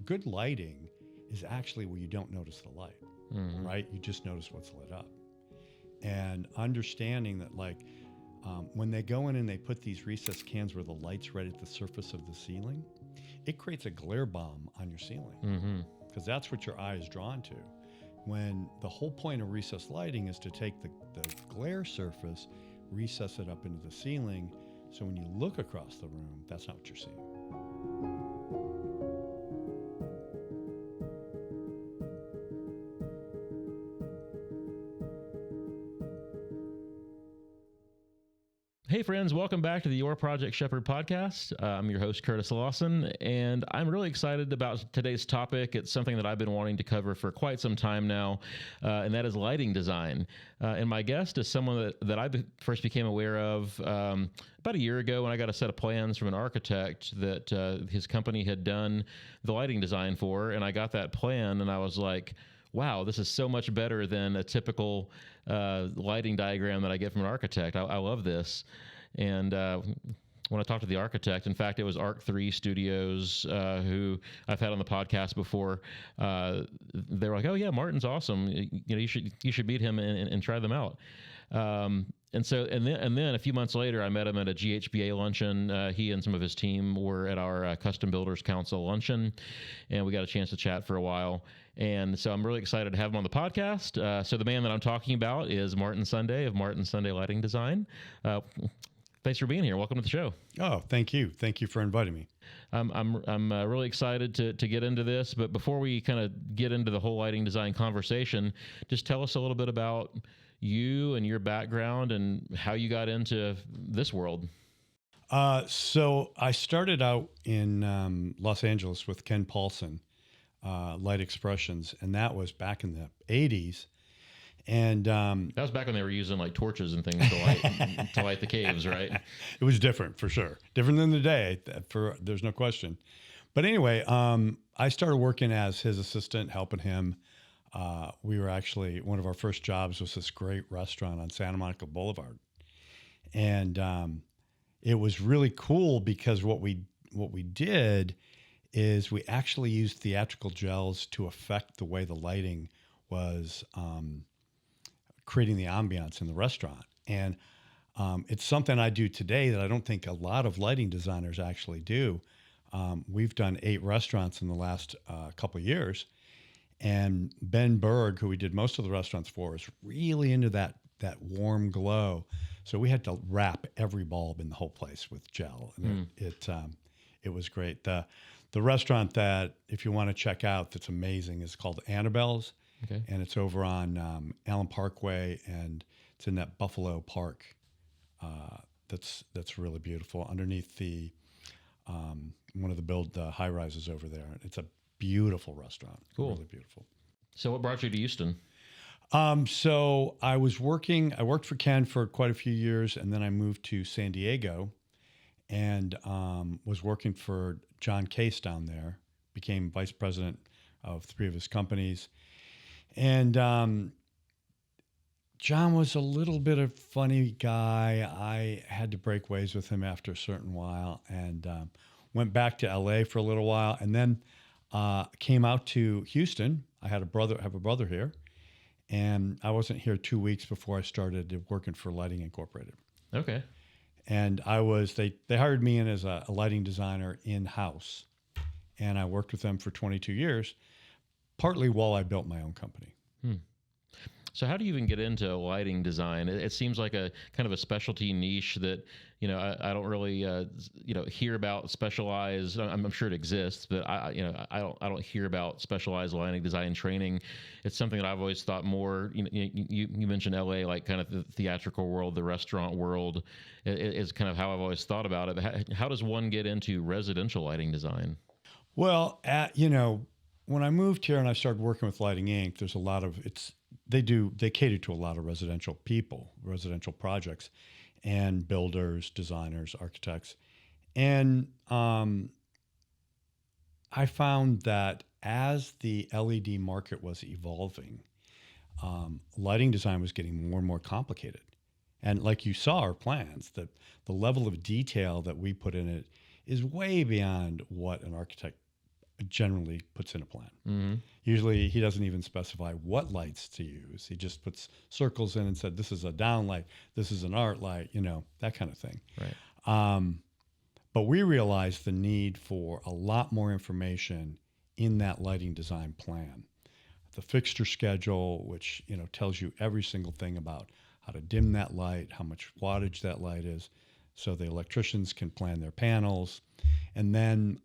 good lighting is actually where you don't notice the light, right? You just notice what's lit up. And understanding that, like, when they go in and they put these recessed cans where the light's right at the surface of the ceiling, it creates a glare bomb on your ceiling, because that's what your eye is drawn to. When the whole point of recessed lighting is to take the glare surface, recess it up into the ceiling, so when you look across the room, that's not what you're seeing. Hey friends, welcome back to the Your Project Shepherd podcast. I'm your host, Curtis Lawson, and I'm really excited about today's topic. It's something that I've been wanting to cover for quite some time now, and that is lighting design. And my guest is someone that I first became aware of about a year ago when I got a set of plans from an architect that his company had done the lighting design for, and I got that plan, and I was like, wow, this is so much better than a typical lighting diagram that I get from an architect. I love this. And when I talked to the architect, in fact, it was Arc3 Studios, who I've had on the podcast before. They were like, "Oh yeah, Martin's awesome. You should meet him and try them out." And then a few months later, I met him at a GHBA luncheon. He and some of his team were at our Custom Builders Council luncheon, and we got a chance to chat for a while. And so I'm really excited to have him on the podcast. So the man that I'm talking about is Martin Sunday of Martin Sunday Lighting Design. Thanks for being here. Welcome to the show. Oh, thank you. Thank you for inviting me. I'm really excited to get into this, but before we kind of get into the whole lighting design conversation, just tell us a little bit about you and your background and how you got into this world. So I started out in Los Angeles with Ken Paulson, Light Expressions, and that was back in the 80s. And that was back when they were using like torches and things to light the caves, right? It was different for sure. Different than today, there's no question. But anyway, I started working as his assistant, helping him. We were actually, one of our first jobs was this great restaurant on Santa Monica Boulevard. And it was really cool because what we did is we actually used theatrical gels to affect the way the lighting was creating the ambiance in the restaurant. And it's something I do today that I don't think a lot of lighting designers actually do. We've done 8 restaurants in the last couple of years. And Ben Berg, who we did most of the restaurants for, is really into that warm glow. So we had to wrap every bulb in the whole place with gel. And it was great. The restaurant that, if you want to check out, that's amazing, is called Annabelle's. Okay. And it's over on Allen Parkway, and it's in that Buffalo Park. That's really beautiful underneath the one of the high rises over there. It's a beautiful restaurant. Cool. Really beautiful. So what brought you to Houston? So I worked for Ken for quite a few years, and then I moved to San Diego and was working for John Case down there, became vice president of 3 of his companies. And John was a little bit of a funny guy. I had to break ways with him after a certain while, and went back to LA for a little while, and then came out to Houston. I have a brother here, and I wasn't here 2 weeks before I started working for Lighting Incorporated. Okay. And they hired me in as a lighting designer in-house, and I worked with them for 22 years, partly while I built my own company. So how do you even get into lighting design? It seems like a kind of a specialty niche that, I don't really, hear about specialized. I'm sure it exists, but I don't hear about specialized lighting design training. It's something that I've always thought more. You mentioned LA, like kind of the theatrical world, the restaurant world is kind of how I've always thought about it. How does one get into residential lighting design? Well, when I moved here and I started working with Lighting Inc., there's a lot of they cater to a lot of residential people, residential projects, and builders, designers, architects. And I found that as the LED market was evolving, lighting design was getting more and more complicated. And like you saw our plans, the level of detail that we put in it is way beyond what an architect generally puts in a plan. Mm-hmm. Usually he doesn't even specify what lights to use. He just puts circles in and said, this is a down light, this is an art light, that kind of thing. Right. But we realized the need for a lot more information in that lighting design plan. The fixture schedule, which tells you every single thing about how to dim that light, how much wattage that light is, so the electricians can plan their panels, and then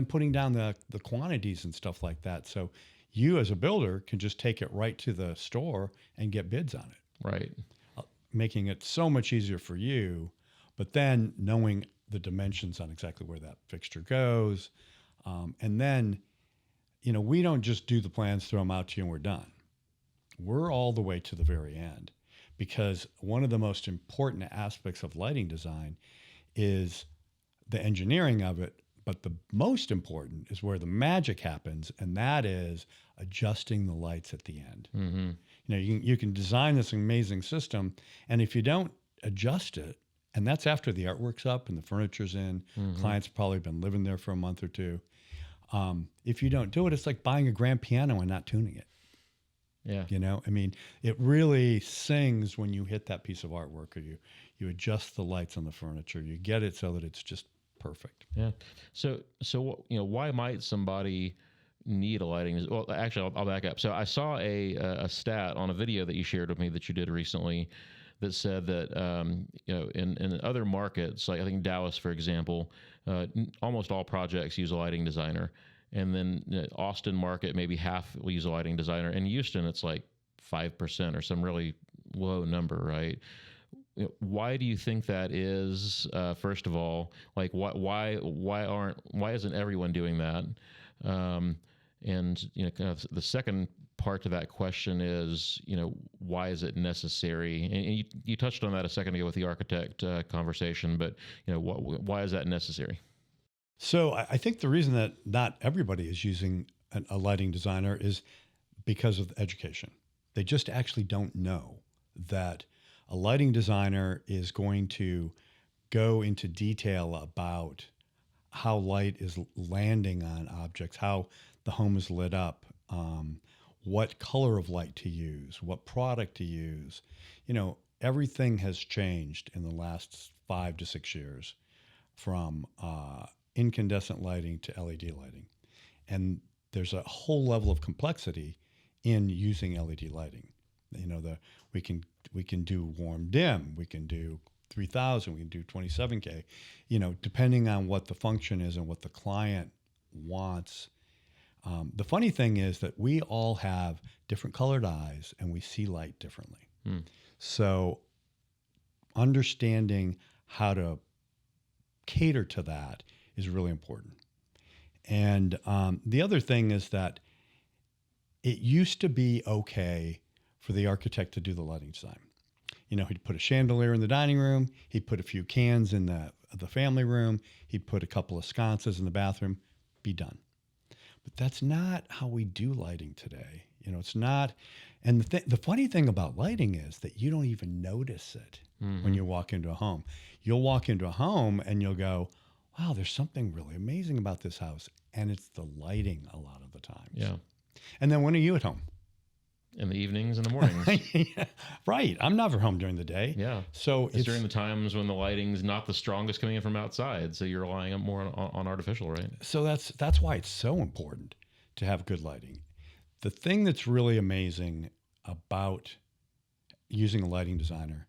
putting down the quantities and stuff like that. So you as a builder can just take it right to the store and get bids on it. Right. Making it so much easier for you, but then knowing the dimensions on exactly where that fixture goes. And then, we don't just do the plans, throw them out to you, and we're done. We're all the way to the very end, because one of the most important aspects of lighting design is the engineering of it. But the most important is where the magic happens, and that is adjusting the lights at the end. Mm-hmm. You can design this amazing system, and if you don't adjust it, and that's after the artwork's up and the furniture's in, Mm-hmm. client's probably been living there for a month or two. If you don't do it, it's like buying a grand piano and not tuning it. Yeah. It really sings when you hit that piece of artwork, or you adjust the lights on the furniture. You get it so that it's just perfect. Yeah. So why might somebody need a lighting? Well, actually, I'll back up. So I saw a stat on a video that you shared with me that you did recently that said that in other markets, like I think Dallas, for example, almost all projects use a lighting designer, and then Austin market maybe half will use a lighting designer. In Houston, it's like 5% or some really low number, right? Why do you think that is? First of all, like why isn't everyone doing that? And kind of the second part to that question is, why is it necessary? And you touched on that a second ago with the architect conversation, but why is that necessary? So I think the reason that not everybody is using a lighting designer is because of education. They just actually don't know that a lighting designer is going to go into detail about how light is landing on objects, how the home is lit up, what color of light to use, what product to use. Everything has changed in the last 5 to 6 years, from incandescent lighting to LED lighting. And there's a whole level of complexity in using LED lighting. We can do warm dim, we can do 3000, we can do 27K, depending on what the function is and what the client wants. The funny thing is that we all have different colored eyes and we see light differently. So understanding how to cater to that is really important. And the other thing is that it used to be okay for the architect to do the lighting design. He'd put a chandelier in the dining room, he'd put a few cans in the family room, he'd put a couple of sconces in the bathroom, be done. But that's not how we do lighting today. It's not. And the funny thing about lighting is that you don't even notice it when you walk into a home. You'll walk into a home and you'll go, wow, there's something really amazing about this house. And it's the lighting a lot of the times. Yeah. And then when are you at home? In the evenings and the mornings. Yeah, right. I'm never home during the day. Yeah. So it's during the times when the lighting's not the strongest coming in from outside. So you're relying more on artificial, right? So that's why it's so important to have good lighting. The thing that's really amazing about using a lighting designer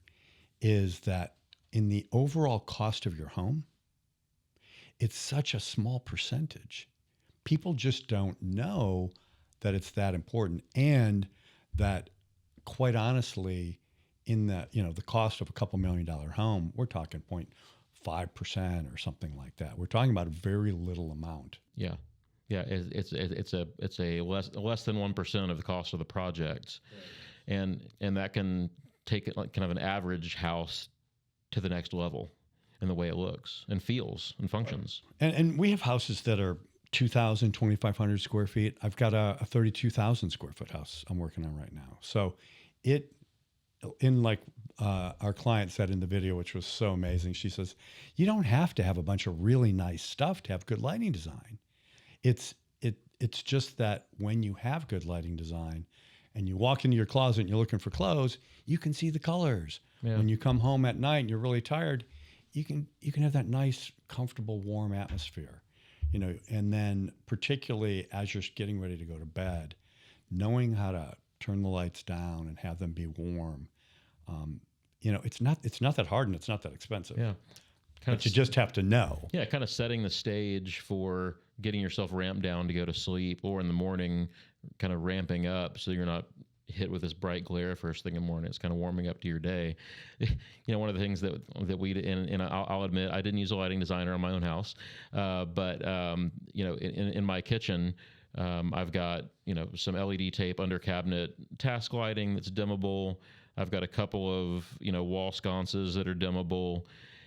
is that in the overall cost of your home, it's such a small percentage. People just don't know that it's that important, and that quite honestly, in the cost of a couple $1 million home, we're talking 0.5% or something like that. We're talking about a very little amount. Yeah. Yeah, it's a less than 1% of the cost of the project, right. and that can take it like kind of an average house to the next level in the way it looks and feels and functions. And we have houses that are 2,000, 2,500 square feet. I've got a 32,000 square foot house I'm working on right now. So our client said in the video, which was so amazing, she says, you don't have to have a bunch of really nice stuff to have good lighting design. It's just that when you have good lighting design and you walk into your closet and you're looking for clothes, you can see the colors. Yeah. When you come home at night and you're really tired, you can have that nice, comfortable, warm atmosphere, and then particularly as you're getting ready to go to bed, knowing how to turn the lights down and have them be warm. It's not that hard and it's not that expensive. Yeah. But you just have to know. Yeah, kind of setting the stage for getting yourself ramped down to go to sleep, or in the morning, kind of ramping up so you're not hit with this bright glare first thing in the morning. It's kind of warming up to your day. One of the things that we did, and I'll admit I didn't use a lighting designer on my own house, but in my kitchen, I've got some LED tape under cabinet task lighting that's dimmable. I've got a couple of wall sconces that are dimmable.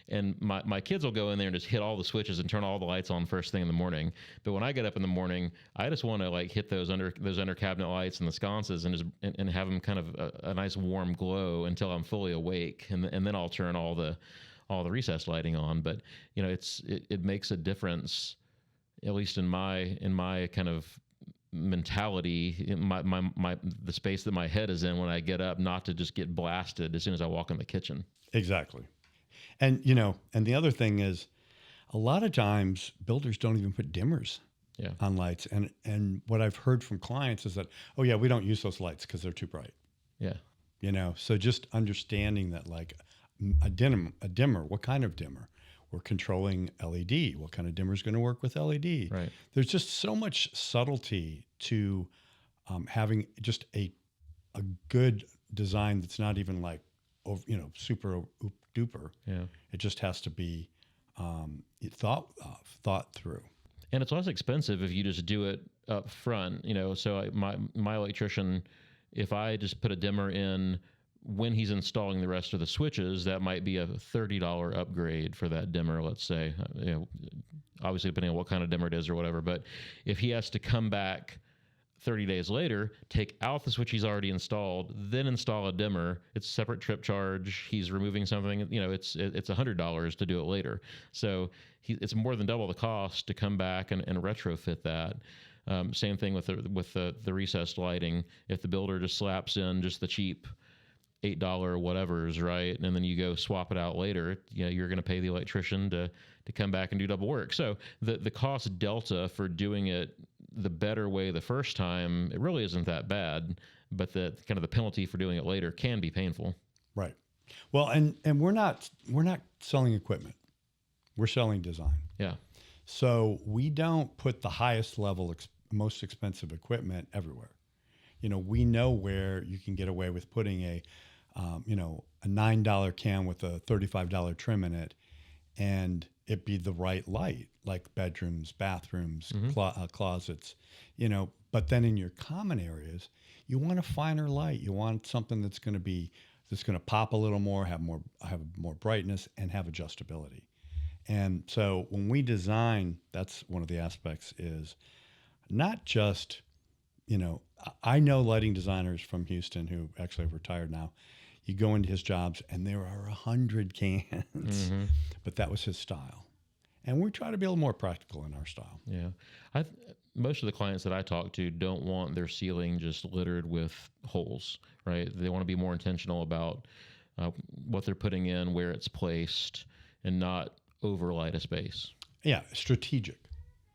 And my kids will go in there and just hit all the switches and turn all the lights on first thing in the morning. But when I get up in the morning, I just want to hit those under cabinet lights and the sconces and have them kind of a nice warm glow until I'm fully awake, and then I'll turn all the recessed lighting on. But it makes a difference, at least in my kind of mentality, in the space that my head is in when I get up, not to just get blasted as soon as I walk in the kitchen. Exactly. And, and the other thing is a lot of times builders don't even put dimmers on lights. And what I've heard from clients is that, oh yeah, we don't use those lights because they're too bright. Yeah. So just understanding that a dimmer, what kind of dimmer? We're controlling LED. What kind of dimmer is going to work with LED? Right. There's just so much subtlety to having just a good design that's not even super duper. Yeah. It just has to be thought through. And it's less expensive if you just do it up front. So my electrician, if I just put a dimmer in when he's installing the rest of the switches, that might be a $30 upgrade for that dimmer, let's say. Obviously depending on what kind of dimmer it is or whatever. But if he has to come back 30 days later, take out the switch he's already installed, then install a dimmer, it's a separate trip charge. He's removing something, it's $100 to do it later. So it's more than double the cost to come back and retrofit that. Same thing with the recessed lighting. If the builder just slaps in just the cheap $8 whatevers, right, and then you go swap it out later, you're going to pay the electrician to come back and do double work. So the cost delta for doing it the better way the first time, it really isn't that bad, but the kind of the penalty for doing it later can be painful. Right. Well, and we're not selling equipment. We're selling design. Yeah. So we don't put the highest level, most expensive equipment everywhere. We know where you can get away with putting a $9 can with a $35 trim in it, and it be the right light, like bedrooms, bathrooms, closets, but then in your common areas, you want a finer light. You want something that's going to pop a little more, have more brightness, and have adjustability. And so when we design, that's one of the aspects, is not just, I know lighting designers from Houston who actually have retired now. You go into his jobs and there are 100 cans, but that was his style. And we try to be a little more practical in our style. Yeah. Most of the clients that I talk to don't want their ceiling just littered with holes, right? They want to be more intentional about what they're putting in, where it's placed, and not overlight a space. Yeah, strategic.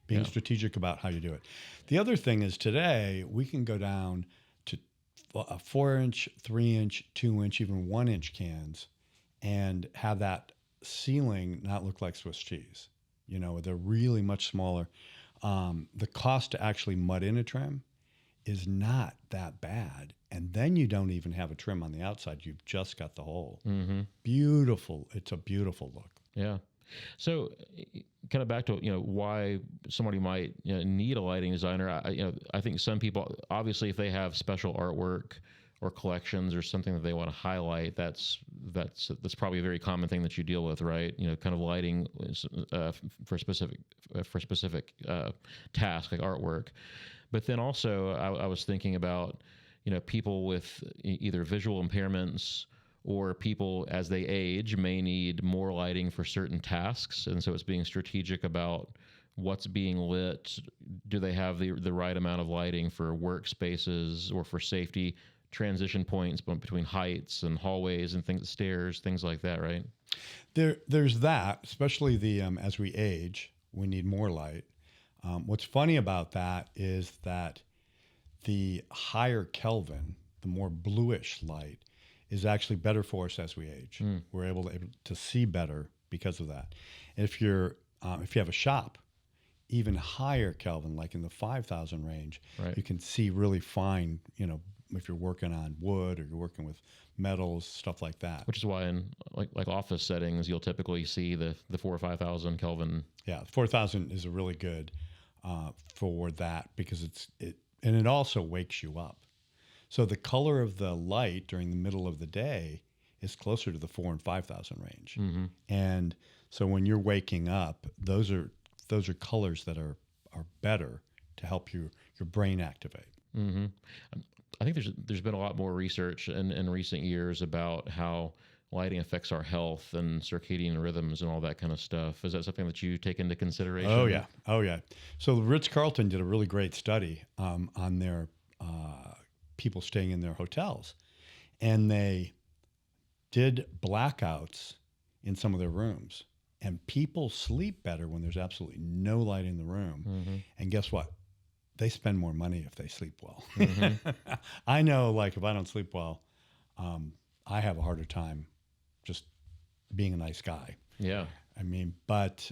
Being strategic about how you do it. The other thing is today we can go down to 4-inch, 3-inch, 2-inch, even 1-inch cans and have that ceiling not look like Swiss cheese. They're really much smaller. The cost to actually mud in a trim is not that bad. And then you don't even have a trim on the outside. You've just got the hole. Beautiful. It's a beautiful look. Yeah. So kind of back to, why somebody might need a lighting designer. I think some people, obviously, if they have special artwork or collections or something that they want to highlight, that's probably a very common thing that you deal with, right? Kind of lighting for specific task like artwork. But then also I was thinking about, people with either visual impairments or people as they age may need more lighting for certain tasks. And so it's being strategic about what's being lit? Do they have the right amount of lighting for workspaces or for safety transition points between heights and hallways and things, stairs, things like that, right? There's that, especially the as we age, we need more light. What's funny about that is that the higher Kelvin, the more bluish light, is actually better for us as we age. We're able to see better because of that. If you have a shop, even higher Kelvin, like in the 5,000 range, Right. you can see really fine, if you're working on wood or you're working with metals, stuff like that. Which is why in like office settings, you'll typically see the 4,000 or 5,000 Kelvin. Yeah, 4,000 is a really good for that because it also wakes you up. So the color of the light during the middle of the day is closer to the 4,000 and 5,000 range. Mm-hmm. And so when you're waking up, those are colors that are better to help your brain activate. Mm-hmm. I think there's been a lot more research in recent years about how lighting affects our health and circadian rhythms and all that kind of stuff. Is that something that you take into consideration? Oh yeah. So the Ritz-Carlton did a really great study on their people staying in their hotels, and they did blackouts in some of their rooms, and people sleep better when there's absolutely no light in the room. Mm-hmm. And guess what? They spend more money if they sleep well. Mm-hmm. I know, like, if I don't sleep well, I have a harder time just being a nice guy. Yeah. I mean, but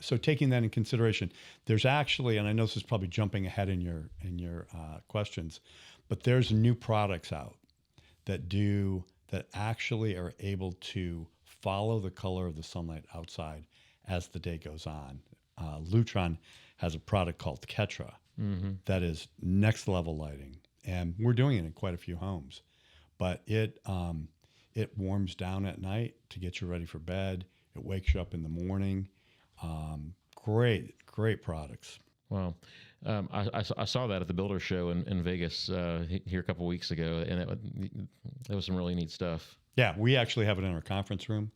so taking that in consideration, there's actually, and I know this is probably jumping ahead in your questions, but there's new products out that actually are able to follow the color of the sunlight outside as the day goes on. Lutron has a product called Ketra that is next level lighting, and we're doing it in quite a few homes. But it warms down at night to get you ready for bed. It wakes you up in the morning. Great products. Wow. I saw that at the Builder Show in Vegas here a couple weeks ago, and that was some really neat stuff. Yeah, we actually have it in our conference room,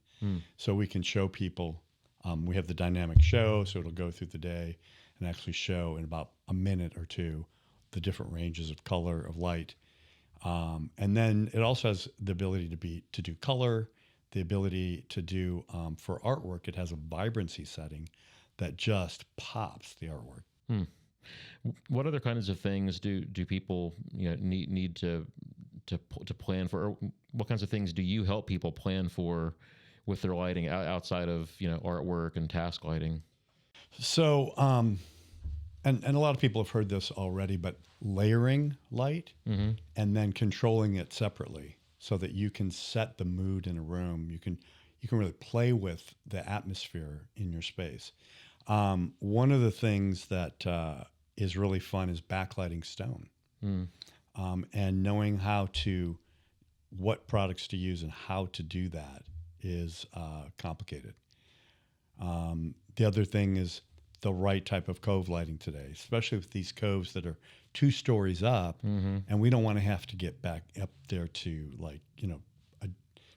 so we can show people. We have the dynamic show, so it'll go through the day and actually show in about a minute or two the different ranges of color of light. And then it also has the ability to do color, the ability to do for artwork. It has a vibrancy setting that just pops the artwork. What other kinds of things do people need to plan for? Or what kinds of things do you help people plan for with their lighting outside of artwork and task lighting? So, and a lot of people have heard this already, but layering light and then controlling it separately so that you can set the mood in a room. You can really play with the atmosphere in your space. One of the things that is really fun is backlighting stone, and knowing what products to use and how to do that is complicated. The other thing is the right type of cove lighting today, especially with these coves that are 2 stories up, and we don't want to have to get back up there to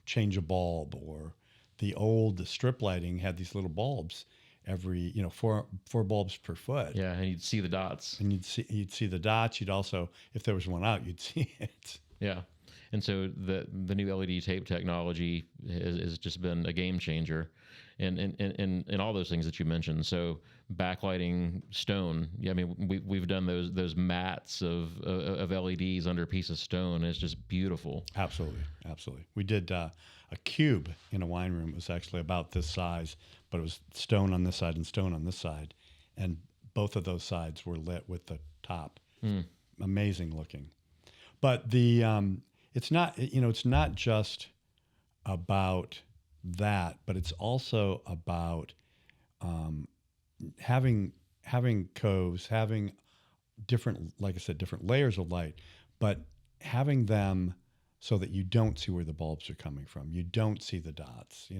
change a bulb. Or the old strip lighting had these little bulbs every 4 bulbs per foot. Yeah, and you'd see the dots. And you'd see the dots. You'd also, if there was one out, you'd see it. Yeah. And so the new LED tape technology has just been a game changer, and all those things that you mentioned. So backlighting stone, yeah, I mean we've done those mats of LEDs under a piece of stone. It's just beautiful. Absolutely. We did a cube in a wine room. It was actually about this size, but it was stone on this side and stone on this side, and both of those sides were lit with the top. Amazing looking. But it's not just about that, but it's also about having coves, having different, like I said, different layers of light, but having them so that you don't see where the bulbs are coming from. You don't see the dots.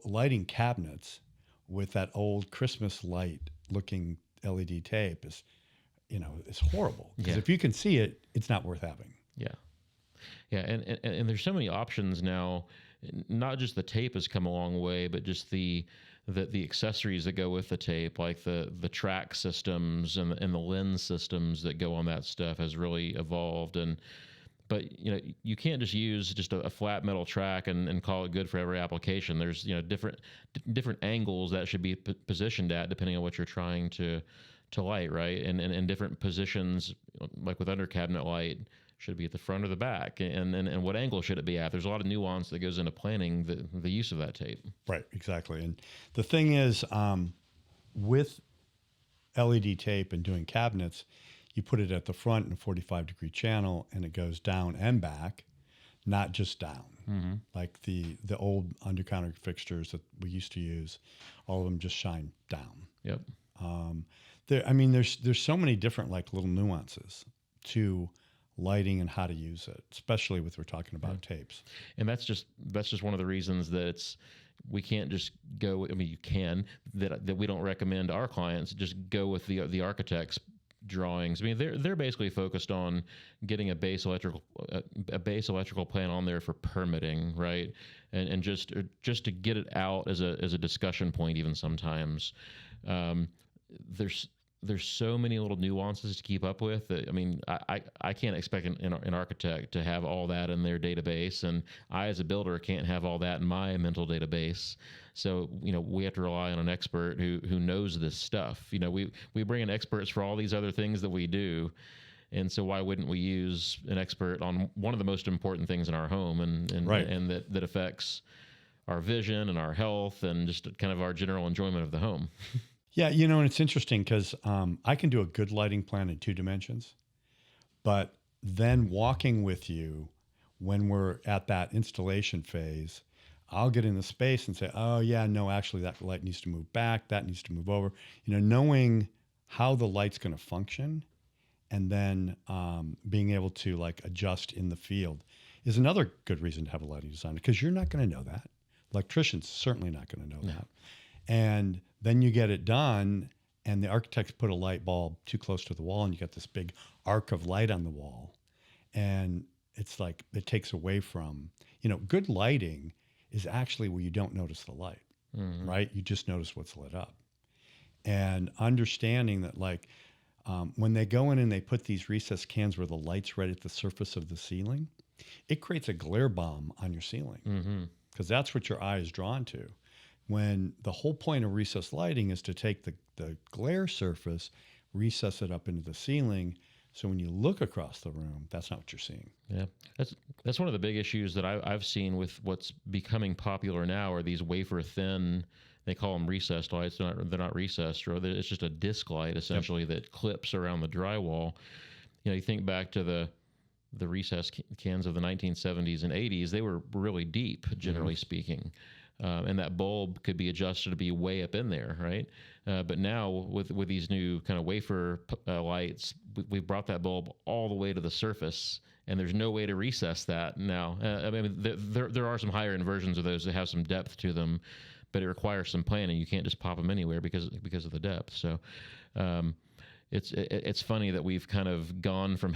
Lighting cabinets with that old Christmas light looking LED tape is horrible, because if you can see it, it's not worth having. Yeah, and there's so many options now. Not just the tape has come a long way, but just the the accessories that go with the tape, like the track systems and the lens systems that go on that stuff, has really evolved. But you can't just use just a flat metal track and call it good for every application. There's different angles that should be positioned at depending on what you're trying to light, right? And different positions, like with under cabinet light, should be at the front or the back, and what angle should it be at? There's a lot of nuance that goes into planning the use of that tape. Right, exactly. And the thing is, with LED tape and doing cabinets, you put it at the front in a 45-degree channel, and it goes down and back, not just down. Mm-hmm. Like the old under-counter fixtures that we used to use, all of them just shine down. Yep. There's so many different like little nuances to lighting and how to use it, especially with we're talking about tapes. And that's just one of the reasons that we can't just go. I mean, you can, that we don't recommend our clients just go with the architect's drawings. I mean, they're basically focused on getting a base electrical plan on there for permitting, right? And just to get it out as a discussion point, even sometimes. There's so many little nuances to keep up with that, I mean, I can't expect an architect to have all that in their database, and I as a builder can't have all that in my mental database. So, we have to rely on an expert who knows this stuff. We bring in experts for all these other things that we do. And so why wouldn't we use an expert on one of the most important things in our home and right. and that affects our vision and our health and just kind of our general enjoyment of the home? Yeah, and it's interesting because I can do a good lighting plan in 2 dimensions, but then walking with you when we're at that installation phase, I'll get in the space and say, oh, yeah, no, actually that light needs to move back, that needs to move over. Knowing how the light's going to function and then being able to like adjust in the field is another good reason to have a lighting designer, because you're not going to know that. Electrician's certainly not going to know that. And then you get it done, and the architects put a light bulb too close to the wall, and you got this big arc of light on the wall. And it's like it takes away from, good lighting is actually where you don't notice the light, mm-hmm. right? You just notice what's lit up. And understanding that, like, when they go in and they put these recessed cans where the light's right at the surface of the ceiling, it creates a glare bomb on your ceiling, because that's what your eye is drawn to. When the whole point of recessed lighting is to take the glare surface, recess it up into the ceiling, so when you look across the room, that's not what you're seeing. Yeah, that's one of the big issues that I've seen with what's becoming popular now are these wafer thin. They call them recessed lights. They're not recessed, or it's just a disc light essentially that clips around the drywall. You think back to the recessed cans of the 1970s and 80s. They were really deep, generally speaking. And that bulb could be adjusted to be way up in there, right? But now with these new kind of wafer lights, we brought that bulb all the way to the surface, and there's no way to recess that now. There are some higher end versions of those that have some depth to them, but it requires some planning. You can't just pop them anywhere because of the depth. So it's funny that we've kind of gone from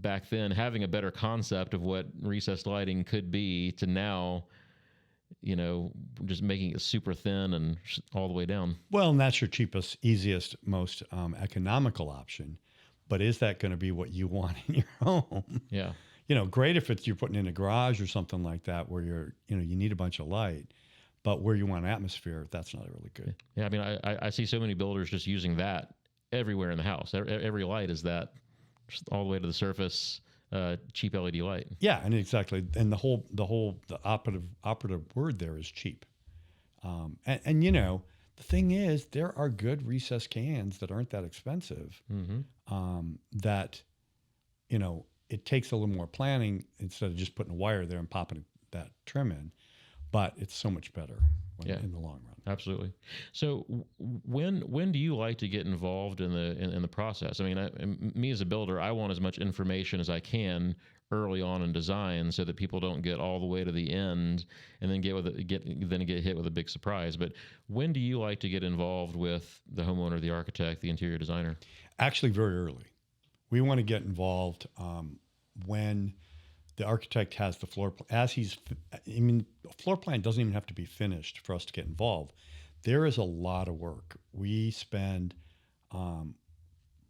back then having a better concept of what recessed lighting could be to now just making it super thin and all the way down. Well, and that's your cheapest, easiest, most economical option. But is that going to be what you want in your home? Yeah. Great if you're putting in a garage or something like that where you need a bunch of light. But where you want atmosphere, that's not really good. Yeah, I mean, I see so many builders just using that everywhere in the house. Every light is that, just all the way to the surface. Cheap LED light. Yeah, and exactly, and the operative word there is cheap. And the thing is, there are good recessed cans that aren't that expensive. Mm-hmm. That it takes a little more planning instead of just putting a wire there and popping that trim in, but it's so much better in the long run. Absolutely. So when do you like to get involved in the process? I mean, me as a builder, I want as much information as I can early on in design so that people don't get all the way to the end and then get hit with a big surprise. But when do you like to get involved with the homeowner, the architect, the interior designer? Actually, very early. We want to get involved when the architect has the floor plan. Floor plan doesn't even have to be finished for us to get involved. there is a lot of work. We spend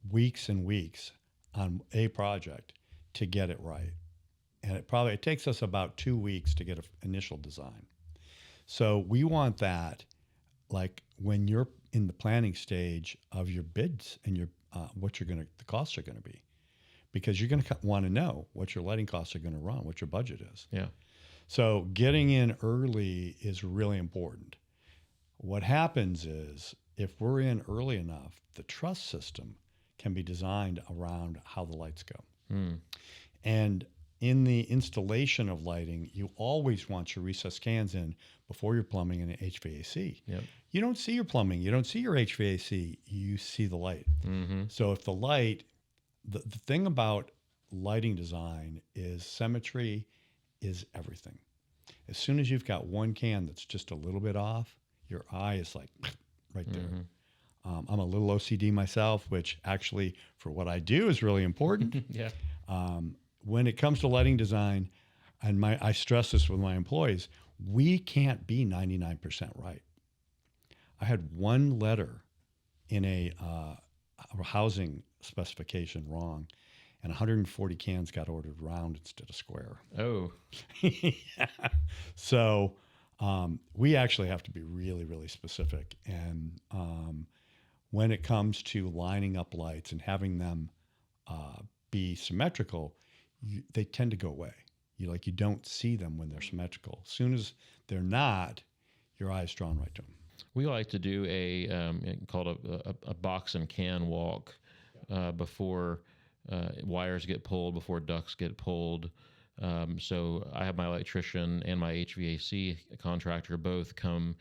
weeks and weeks on a project to get it right. And it takes us about 2 weeks to get an initial design. So we want that, like when you're in the planning stage of your bids and your the costs are going to be, because you're going to want to know what your lighting costs are going to run, what your budget is. Yeah. So getting in early is really important. What happens is if we're in early enough, the truss system can be designed around how the lights go. And in the installation of lighting, you always want your recessed cans in before your plumbing and HVAC. Yep. You don't see your plumbing, you don't see your HVAC, you see the light. So if the light, the thing about lighting design is symmetry is everything. As soon as you've got one can that's just a little bit off, your eye is like right there. I'm a little OCD myself, which actually for what I do is really important. Yeah. When it comes to lighting design, and I stress this with my employees, we can't be 99% right. I had one letter in a housing specification wrong, and 140 cans got ordered round instead of square. Oh. Yeah. So we actually have to be really, really specific. And when it comes to lining up lights and having them be symmetrical, they tend to go away. You don't see them when they're symmetrical. As soon as they're not, your eye is drawn right to them. We like to do called a box and can walk before wires get pulled, before ducts get pulled. So I have my electrician and my HVAC contractor both come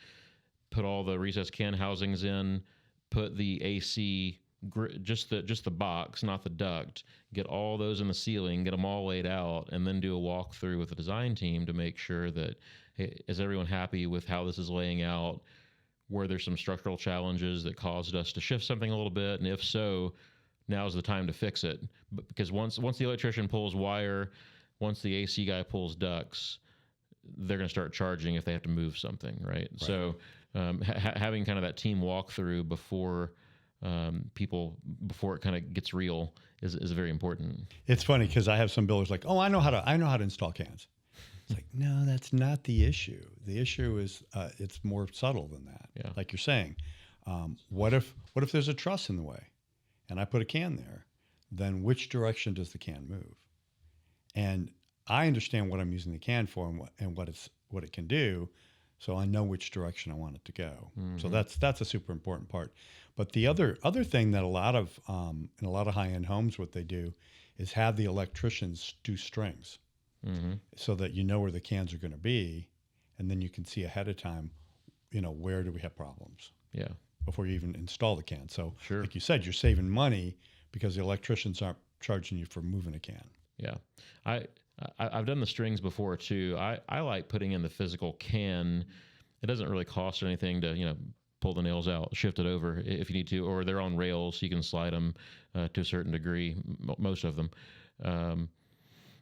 put all the recessed can housings in, put the AC, just the box, not the duct, get all those in the ceiling, get them all laid out, and then do a walkthrough with the design team to make sure that, hey, is everyone happy with how this is laying out? Were there some structural challenges that caused us to shift something a little bit? And if so, now's the time to fix it. Because once the electrician pulls wire, once the AC guy pulls ducts, they're going to start charging if they have to move something, right? So having kind of that team walkthrough before it kind of gets real is very important. It's funny because I have some builders like, oh, I know how to install cans. It's like, no, that's not the issue. The issue is it's more subtle than that. Yeah. Like you're saying, what if there's a truss in the way, and I put a can there? Then which direction does the can move? And I understand what I'm using the can for and what it can do, so I know which direction I want it to go. So that's a super important part. But the other thing that in a lot of high-end homes, what they do is have the electricians do strings, so that you know where the cans are going to be, and then you can see ahead of time, where do we have problems? Yeah. Before you even install the can. So, sure. Like you said, you're saving money because the electricians aren't charging you for moving a can. Yeah. I've done the strings before too. I like putting in the physical can. It doesn't really cost anything to, pull the nails out, shift it over if you need to, or they're on rails, so you can slide them to a certain degree, most of them.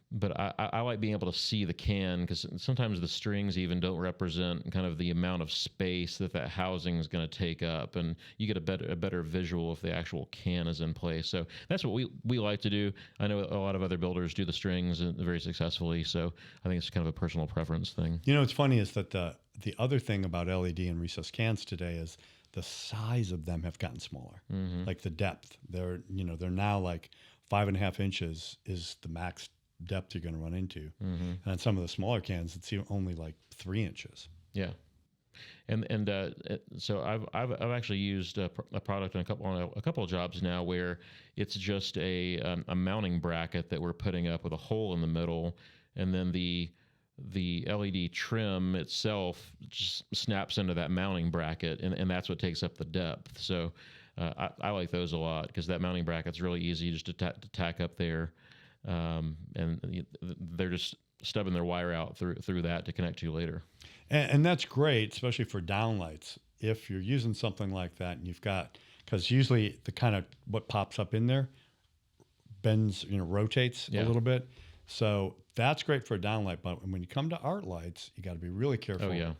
But I like being able to see the can, because sometimes the strings even don't represent kind of the amount of space that housing is going to take up, and you get a better visual if the actual can is in place. So that's what we like to do. I know a lot of other builders do the strings very successfully, so I think it's kind of a personal preference thing. What's funny is that the other thing about LED and recessed cans today is the size of them have gotten smaller. Like the depth, they're now like 5.5 inches is the max depth you're going to run into. And on some of the smaller cans, it's only like 3 inches. Yeah. And so I've actually used a product on a couple of jobs now where it's just a mounting bracket that we're putting up with a hole in the middle, and then the LED trim itself just snaps into that mounting bracket, and that's what takes up the depth. So I like those a lot, because that mounting bracket's really easy just to tack up there. And they're just stubbing their wire out through that to connect to later. And that's great, especially for downlights. If you're using something like that, and you've got, because usually the kind of what pops up in there bends, rotates a little bit. So that's great for a downlight. But when you come to art lights, you got to be really careful. Oh, yeah.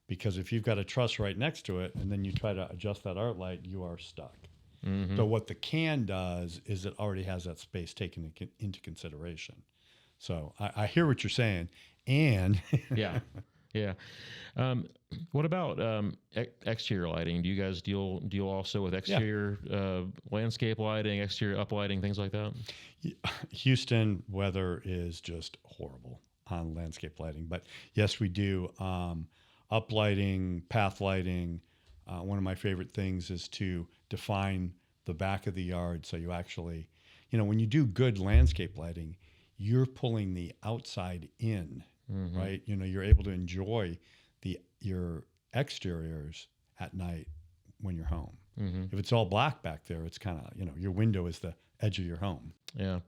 because if you've got a truss right next to it and then you try to adjust that art light, you are stuck. Mm-hmm. So what the can does is it already has that space taken into consideration. So I hear what you're saying. And Yeah. Yeah. What about exterior lighting? Do you guys deal also with exterior landscape lighting, exterior uplighting, things like that? Houston weather is just horrible on landscape lighting. But yes, we do. Uplighting, path lighting. One of my favorite things is to define the back of the yard. So you actually, when you do good landscape lighting, you're pulling the outside in, Mm-hmm. right? You're able to enjoy your exteriors at night when you're home. Mm-hmm. If it's all black back there, it's kind of, your window is the edge of your home. Yeah.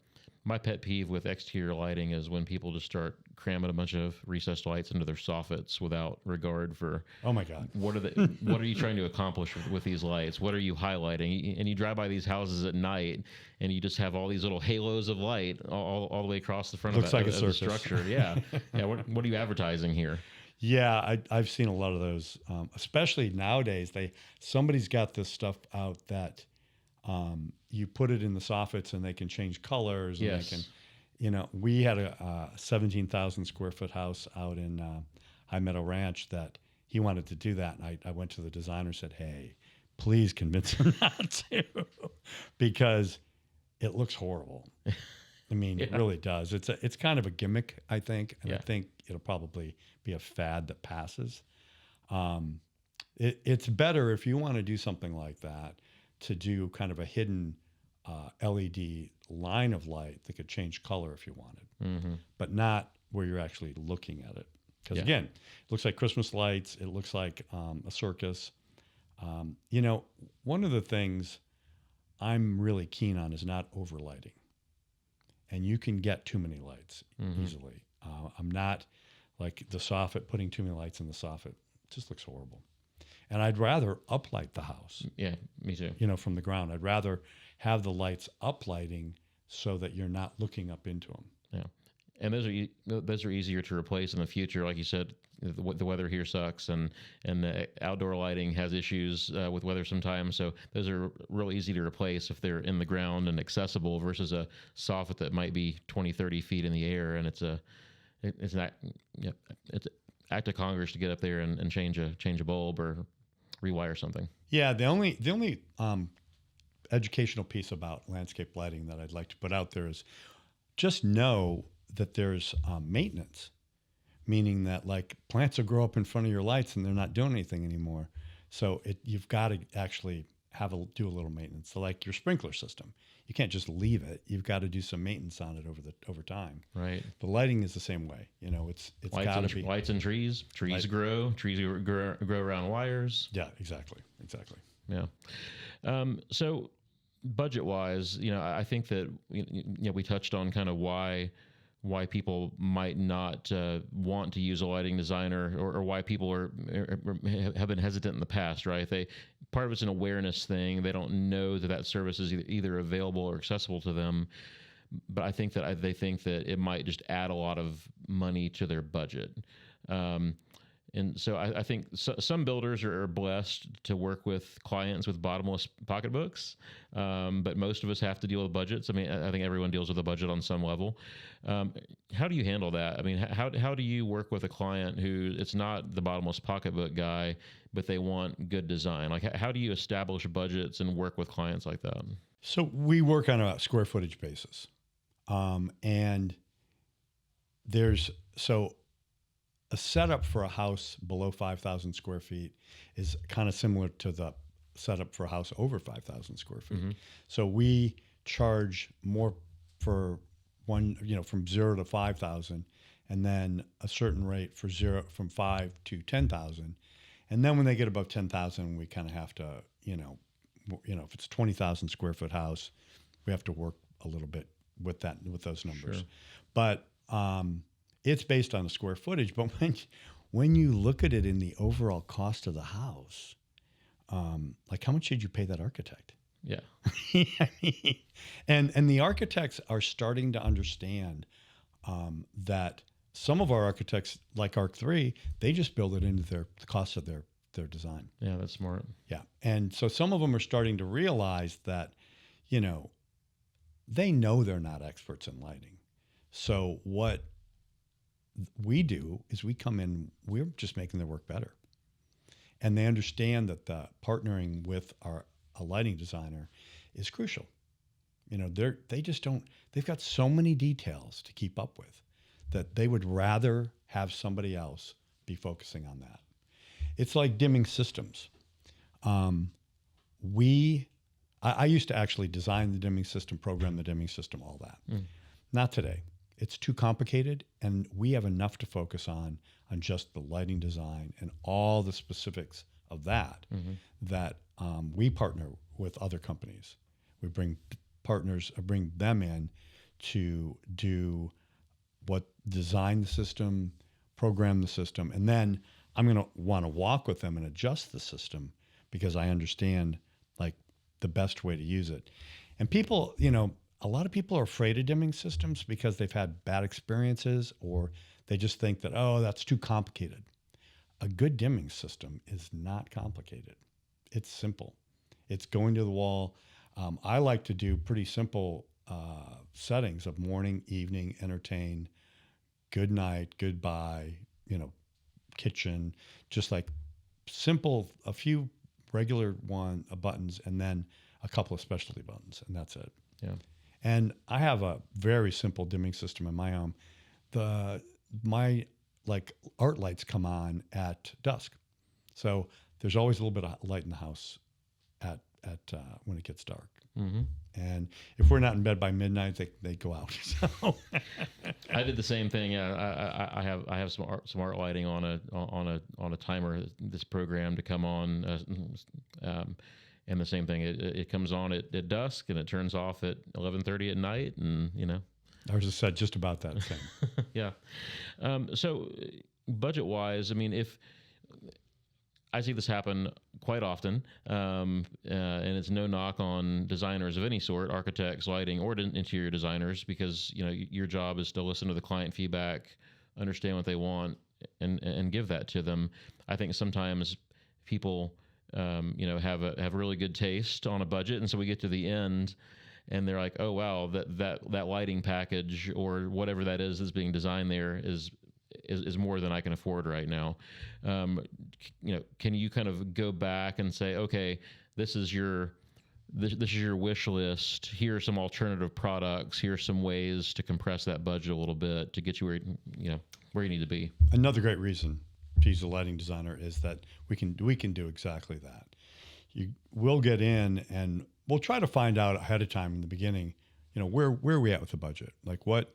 My pet peeve with exterior lighting is when people just start cramming a bunch of recessed lights into their soffits without regard for, oh my God, what are you trying to accomplish with these lights? What are you highlighting? And you drive by these houses at night and you just have all these little halos of light all the way across the front Looks like a of the circus. structure. Yeah. Yeah. What are you advertising here? Yeah, I've seen a lot of those, especially nowadays. Somebody's got this stuff out that you put it in the soffits and they can change colors. And Yes. they can, we had a 17,000 square foot house out in High Meadow Ranch that he wanted to do that. And I went to the designer and said, hey, please convince him not to, because it looks horrible. I mean, It really does. It's kind of a gimmick, I think, and I think it'll probably be a fad that passes. It's better if you want to do something like that to do kind of a hidden LED line of light that could change color if you wanted, but not where you're actually looking at it. Because again, it looks like Christmas lights. It looks like a circus. One of the things I'm really keen on is not overlighting. And you can get too many lights easily. I'm not like the soffit, putting too many lights in the soffit. It just looks horrible. And I'd rather uplight the house. Yeah, me too. From the ground. I'd rather have the lights uplighting so that you're not looking up into them. Yeah. And those are easier to replace in the future. Like you said, the weather here sucks, and the outdoor lighting has issues with weather sometimes. So those are real easy to replace if they're in the ground and accessible, versus a soffit that might be 20, 30 feet in the air, and it's an act of Congress to get up there and change a bulb or rewire something. Yeah, the only educational piece about landscape lighting that I'd like to put out there is just know that there's maintenance, meaning that like plants will grow up in front of your lights and they're not doing anything anymore. So you've got to actually do a little maintenance. So like your sprinkler system, you can't just leave it. You've got to do some maintenance on it over time. Right. The lighting is the same way. It's got to be lights and trees. Trees grow around wires. Yeah, exactly. Yeah. So budget wise, I think that we touched on kind of why people might not want to use a lighting designer, or why people have been hesitant in the past, right? Part of it's an awareness thing. They don't know that service is either available or accessible to them. But I think that they think that it might just add a lot of money to their budget. And so I think some builders are blessed to work with clients with bottomless pocketbooks, but most of us have to deal with budgets. I mean, I think everyone deals with a budget on some level. How do you handle that? I mean, how do you work with a client who it's not the bottomless pocketbook guy, but they want good design? Like, how do you establish budgets and work with clients like that? So we work on a square footage basis, and a setup for a house below 5,000 square feet is kind of similar to the setup for a house over 5,000 square feet. Mm-hmm. So we charge more for one, from 0 to 5,000, and then a certain rate from 5 to 10,000. And then when they get above 10,000, we kind of have to, if it's a 20,000 square foot house, we have to work a little bit with those numbers. Sure. But, it's based on the square footage, but when you look at it in the overall cost of the house, like how much did you pay that architect? Yeah. I mean, and the architects are starting to understand that Some of our architects, like Arc3, they just build it into the cost of their design. Yeah, that's smart. Yeah. And so some of them are starting to realize that, you know, they know they're not experts in lighting. So what we do is we come in, we're just making their work better. And they understand that the partnering with a lighting designer is crucial. You know, they just don't, they've got so many details to keep up with that they would rather have somebody else be focusing on that. It's like dimming systems. I used to actually design the dimming system, program the dimming system, all that. Not today. It's too complicated, and we have enough to focus on just the lighting design and all the specifics of that, that we partner with other companies. We bring bring them in to do design the system, program the system, and then I'm going to want to walk with them and adjust the system because I understand like the best way to use it. And people, you know, a lot of people are afraid of dimming systems because they've had bad experiences or they just think that, oh, that's too complicated. A good dimming system is not complicated. It's simple. It's going to the wall. I like to do pretty simple settings of morning, evening, entertain, good night, goodbye, you know, kitchen, just like simple, a few regular buttons and then a couple of specialty buttons, and that's it. Yeah. And I have a very simple dimming system in my home. My like art lights come on at dusk, so there's always a little bit of light in the house at when it gets dark. And if we're not in bed by midnight, they go out. So I did the same thing. I have some art lighting on a timer that's programmed to come on, and the same thing. It comes on at dusk and it turns off at 11:30 at night, and you know. I was just said just about that thing. Yeah. So budget wise, I mean, if I see this happen quite often, and it's no knock on designers of any sort, architects, lighting, or interior designers, because you know your job is to listen to the client feedback, understand what they want, and give that to them. I think sometimes people, you know, have really good taste on a budget, and so we get to the end, and they're like, oh wow, that lighting package or whatever that is that's being designed there is more than I can afford right now. You know, can you kind of go back and say, okay, this is your wish list. Here are some alternative products. Here are some ways to compress that budget a little bit to get you where you need to be. Another great reason to use a lighting designer is that we can do exactly that. We'll get in and we'll try to find out ahead of time in the beginning, you know, where are we at with the budget? Like what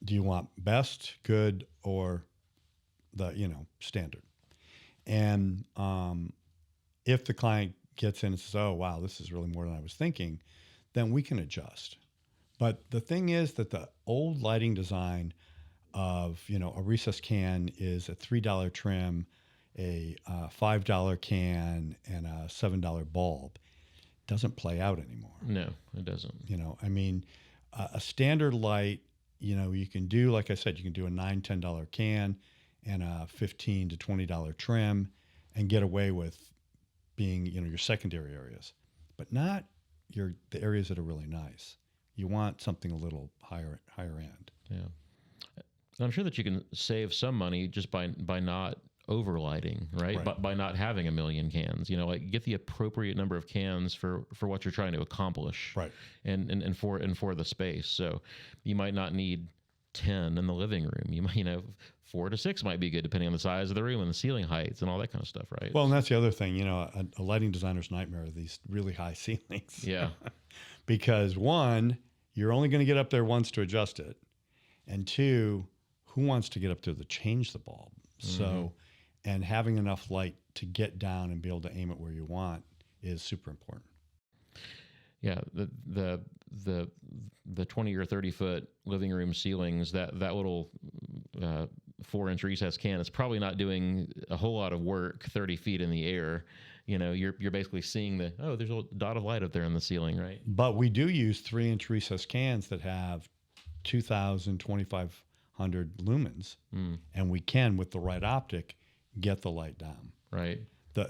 do you want, best, good, or the, you know, standard? And if the client gets in and says, oh, wow, this is really more than I was thinking, then we can adjust. But the thing is that the old lighting design of, you know, a recessed can is a $3 trim, a $5 can, and a $7 bulb doesn't play out anymore. No, it doesn't. You know, I mean, a standard light, you know, you can do, like I said, you can do a $9, $10 can and a $15 to $20 trim and get away with being, you know, your secondary areas, but not the areas that are really nice. You want something a little higher end. Yeah. I'm sure that you can save some money just by not overlighting, right? But by not having a million cans, you know, like get the appropriate number of cans for what you're trying to accomplish, right? And for the space. So you might not need 10 in the living room. You might, you know, 4 to 6 might be good depending on the size of the room and the ceiling heights and all that kind of stuff, right? Well, and that's the other thing, you know, a lighting designer's nightmare are these really high ceilings. Yeah. Because one, you're only going to get up there once to adjust it, and two, who wants to get up there to change the bulb? So, and having enough light to get down and be able to aim it where you want is super important. Yeah, the 20 or 30 foot living room ceilings, that little 4-inch recessed can is probably not doing a whole lot of work 30 feet in the air. You know, you're basically seeing there's a dot of light up there in the ceiling, right? But we do use 3-inch recessed cans that have 2,000, 100 lumens, and we can, with the right optic, get the light down. Right.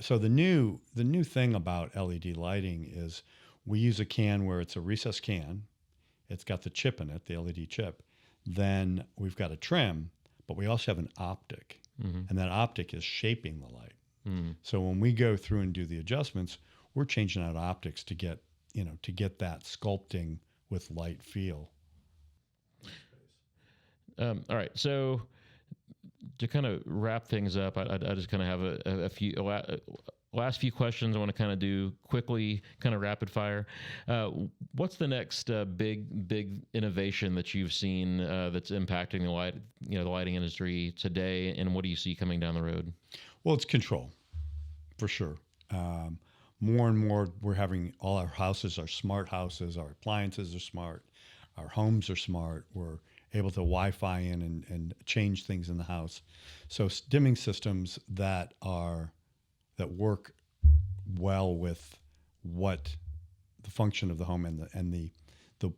So the new thing about LED lighting is we use a can where it's a recessed can. It's got the chip in it, the LED chip. Then we've got a trim, but we also have an optic, and that optic is shaping the light. So when we go through and do the adjustments, we're changing out optics to get that sculpting with light feel. All right. So to kind of wrap things up, I just kind of have a few last few questions I want to kind of do quickly, kind of rapid fire. What's the next big innovation that you've seen that's impacting the lighting industry today, and what do you see coming down the road? Well, it's control, for sure. More and more, we're having all our houses are smart houses. Our appliances are smart. Our homes are smart. We're able to Wi-Fi in and change things in the house. So dimming systems that work well with what the function of the home and the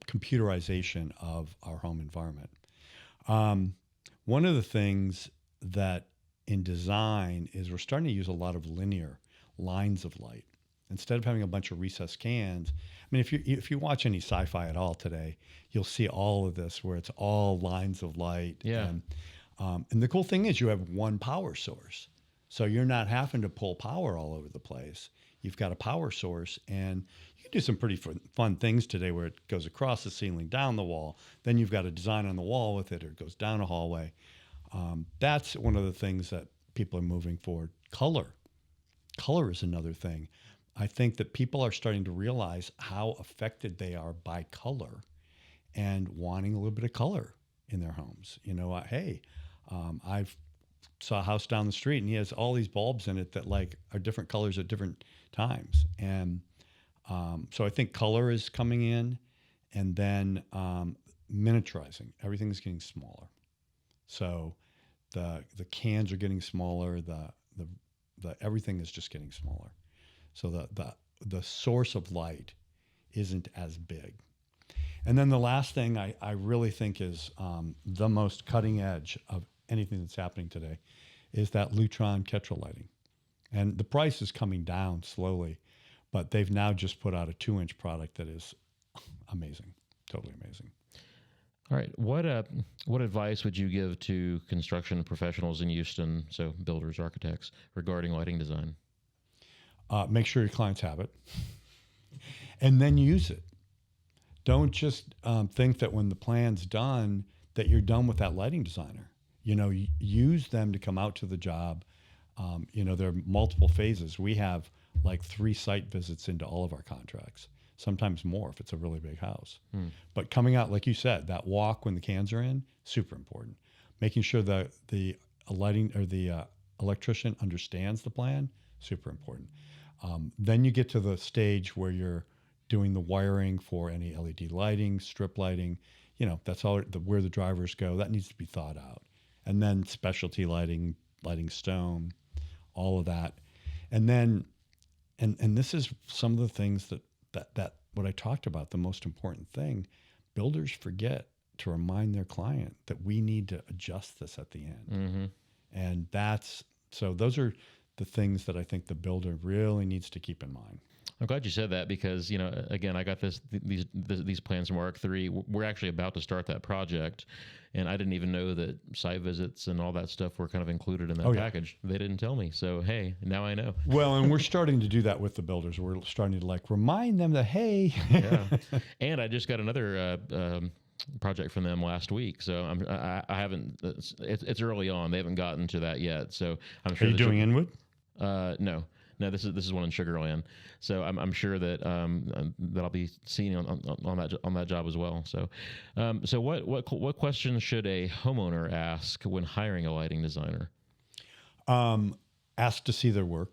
computerization of our home environment. One of the things that in design is we're starting to use a lot of linear lines of light instead of having a bunch of recessed cans. I mean, if you watch any sci-fi at all today, you'll see all of this where it's all lines of light. Yeah. And the cool thing is you have one power source. So you're not having to pull power all over the place. You've got a power source, and you can do some pretty fun things today where it goes across the ceiling, down the wall. Then you've got a design on the wall with it, or it goes down a hallway. That's one of the things that people are moving forward. Color is another thing. I think that people are starting to realize how affected they are by color and wanting a little bit of color in their homes. I've saw a house down the street and he has all these bulbs in it that are different colors at different times. And so I think color is coming in, and then miniaturizing. Everything's getting smaller. So the cans are getting smaller. The everything is just getting smaller. So the source of light isn't as big. And then the last thing I really think is the most cutting edge of anything that's happening today is that Lutron Ketra lighting. And the price is coming down slowly, but they've now just put out a 2-inch product that is amazing, totally amazing. All right. What advice would you give to construction professionals in Houston, so builders, architects, regarding lighting design? Make sure your clients have it, and then use it. Don't just think that when the plan's done that you're done with that lighting designer. Use them to come out to the job. There are multiple phases. We have 3 site visits into all of our contracts, sometimes more if it's a really big house. But coming out, like you said, that walk when the cans are in, super important. Making sure that the lighting or the electrician understands the plan, super important. Then you get to the stage where you're doing the wiring for any LED lighting, strip lighting. That's all where the drivers go. That needs to be thought out. And then specialty lighting stone, all of that. And then, and this is some of the things that what I talked about, the most important thing, builders forget to remind their client that we need to adjust this at the end. Mm-hmm. And those are the things that I think the builder really needs to keep in mind. I'm glad you said that because, again, I got these plans from ARC3. We're actually about to start that project, and I didn't even know that site visits and all that stuff were kind of included in that package. They didn't tell me. So, hey, now I know. Well, and we're starting to do that with the builders. We're starting to remind them that, hey. Yeah. And I just got another project from them last week. So I haven't, it's early on. They haven't gotten to that yet. So I'm sure. Are you doing Inwood? No, this is one in Sugar Land. So I'm sure that that I'll be seeing on that job as well. So what questions should a homeowner ask when hiring a lighting designer? Ask to see their work.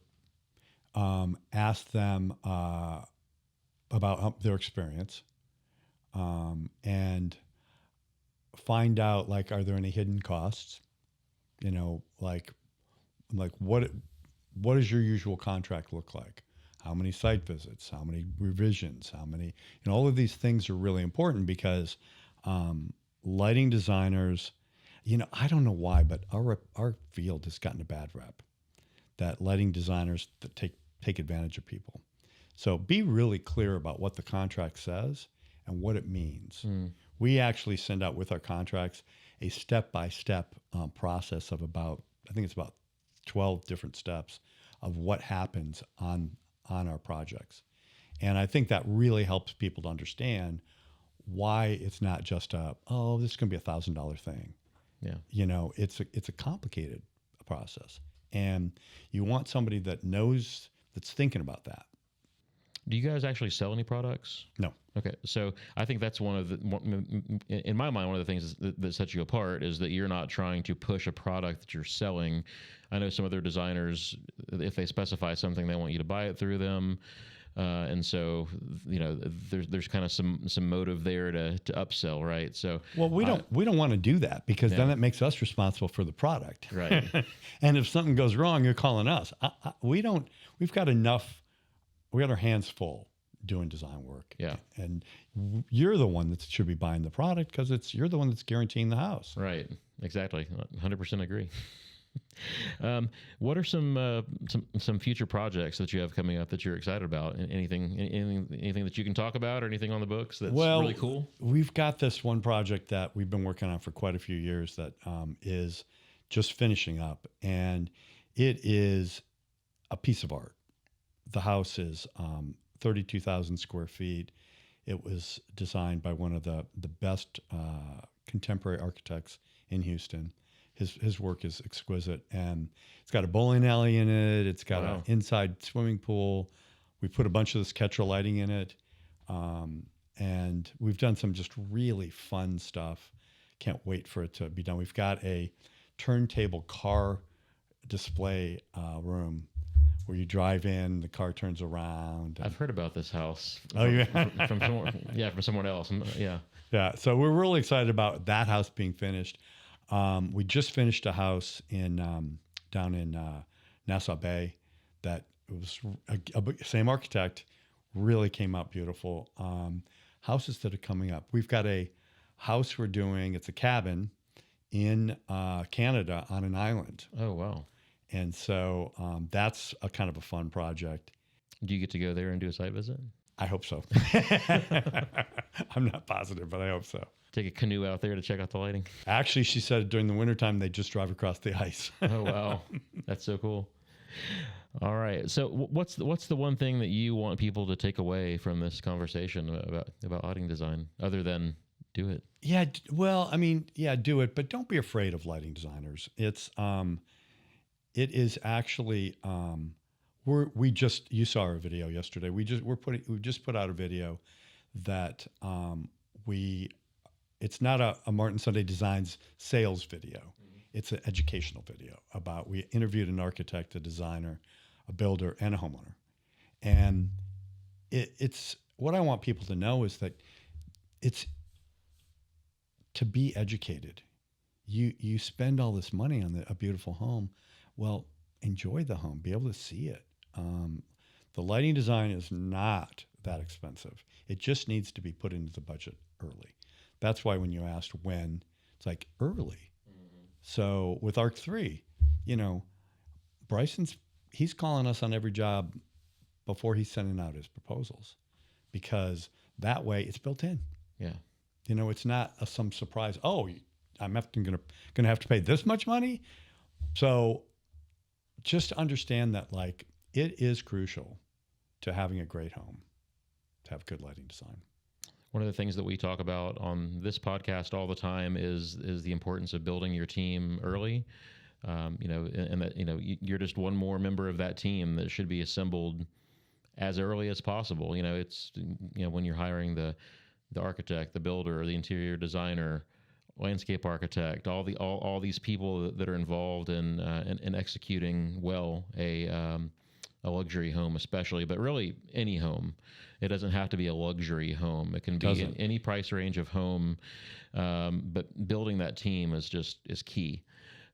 Ask them about their experience, and find out are there any hidden costs? What does your usual contract look like? How many site visits? How many revisions? How many? All of these things are really important because lighting designers, I don't know why, but our field has gotten a bad rep. That lighting designers that take advantage of people. So be really clear about what the contract says and what it means. We actually send out with our contracts a step-by-step process of about 12 different steps of what happens on our projects. And I think that really helps people to understand why it's not just this is going to be $1,000 thing. Yeah. It's a complicated process. And you want somebody that knows, that's thinking about that. Do you guys actually sell any products? No. Okay. So I think that's in my mind, one of the things that sets you apart is that you're not trying to push a product that you're selling. I know some other designers, if they specify something, they want you to buy it through them. And so, there's kind of some motive there to upsell, right? So, well, we don't want to do that because then it makes us responsible for the product, right? And if something goes wrong, you're calling us. We've got enough. We got our hands full doing design work. Yeah, and you're the one that should be buying the product because you're the one that's guaranteeing the house. Right. Exactly. 100% agree. What are some future projects that you have coming up that you're excited about? Anything that you can talk about, or anything on the books that's really cool? We've got this one project that we've been working on for quite a few years that is just finishing up, and it is a piece of art. The house is 32,000 square feet. It was designed by one of the best contemporary architects in Houston. His work is exquisite, and it's got a bowling alley in it. It's got an inside swimming pool. We put a bunch of this Ketra lighting in it, and we've done some just really fun stuff. Can't wait for it to be done. We've got a turntable car display room where you drive in, the car turns around. I've heard about this house. From someone else. Yeah. So we're really excited about that house being finished. We just finished a house down in Nassau Bay that was same architect, really came out beautiful. Houses that are coming up. We've got a house we're doing. It's a cabin in Canada on an island. Oh, wow. And so that's a kind of a fun project. Do you get to go there and do a site visit? I hope so. I'm not positive, but I hope so. Take a canoe out there to check out the lighting? Actually, she said during the wintertime, they just drive across the ice. Oh, wow. That's so cool. All right. So what's the one thing that you want people to take away from this conversation about lighting design, other than do it? Yeah. Well, I mean, yeah, do it, but don't be afraid of lighting designers. It is actually, you saw our video yesterday. We just put out a video that it's not a Martin Sunday Designs sales video. Mm-hmm. It's an educational video we interviewed an architect, a designer, a builder, and a homeowner. And it's what I want people to know is that it's to be educated. You spend all this money on a beautiful home. Well, enjoy the home, be able to see it. The lighting design is not that expensive. It just needs to be put into the budget early. That's why when you asked when, it's like early. Mm-hmm. So with ARC 3, he's calling us on every job before he's sending out his proposals, because that way it's built in. Yeah. It's not some surprise. Oh, I'm going to have to pay this much money. So just understand that it is crucial to having a great home, to have good lighting design. One of the things that we talk about on this podcast all the time is the importance of building your team early. And that, you're just one more member of that team that should be assembled as early as possible. It's, when you're hiring the architect, the builder, the interior designer, landscape architect, all these people that are involved in executing well a luxury home, especially, but really any home. It doesn't have to be a luxury home. It can be in any price range of home, but building that team is key.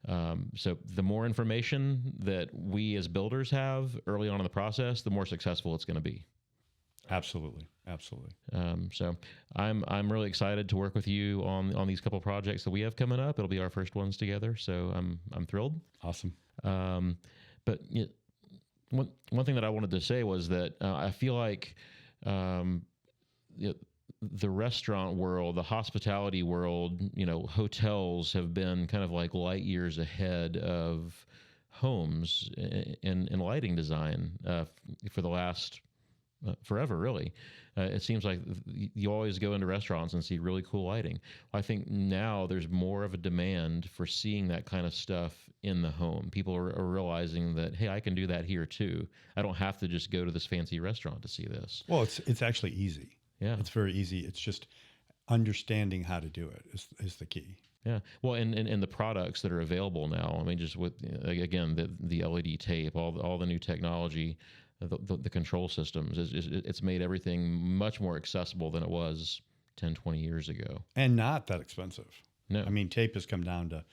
So the more information that we as builders have early on in the process, the more successful it's going to be. Absolutely. Absolutely. So I'm really excited to work with you on these couple projects that we have coming up. It'll be our first ones together, so I'm thrilled. Awesome. But one thing that I wanted to say was that I feel like the restaurant world, the hospitality world, hotels have been kind of like light years ahead of homes in lighting design for the last forever, really. It seems like you always go into restaurants and see really cool lighting. I think now there's more of a demand for seeing that kind of stuff in the home. People are realizing that, hey, I can do that here too. I don't have to just go to this fancy restaurant to see this. Well, it's actually easy. Yeah. It's very easy. It's just understanding how to do it is the key. Yeah. Well, and the products that are available now, I mean, just with, again, the LED tape, all the new technology, the control systems, it's made everything much more accessible than it was 10, 20 years ago. And not that expensive. No. I mean, tape has come down to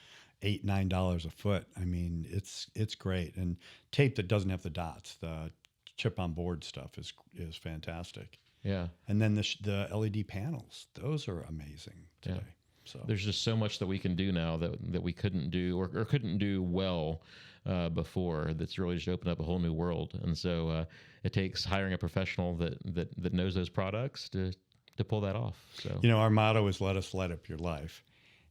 $8, $9 a foot. I mean, it's great. And tape that doesn't have the dots, the chip on board stuff is fantastic. Yeah. And then the LED panels, those are amazing today. Yeah. So there's just so much that we can do now that we couldn't do or couldn't do well before. That's really just opened up a whole new world. And so it takes hiring a professional that knows those products to pull that off. So our motto is "Let us light up your life,"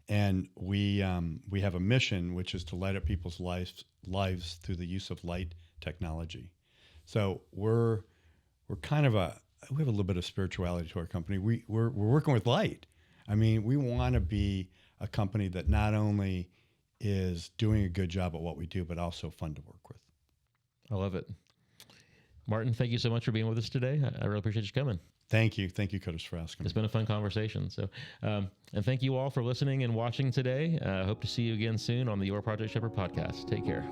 and we have a mission which is to light up people's lives through the use of light technology. So we're kind of we have a little bit of spirituality to our company. We're working with light. I mean, we want to be a company that not only is doing a good job at what we do, but also fun to work with. I love it. Martin, thank you so much for being with us today. I really appreciate you coming. Thank you. Thank you, Curtis, for asking me. It's been a fun conversation. So, and thank you all for listening and watching today. Hope to see you again soon on the Your Project Shepherd podcast. Take care.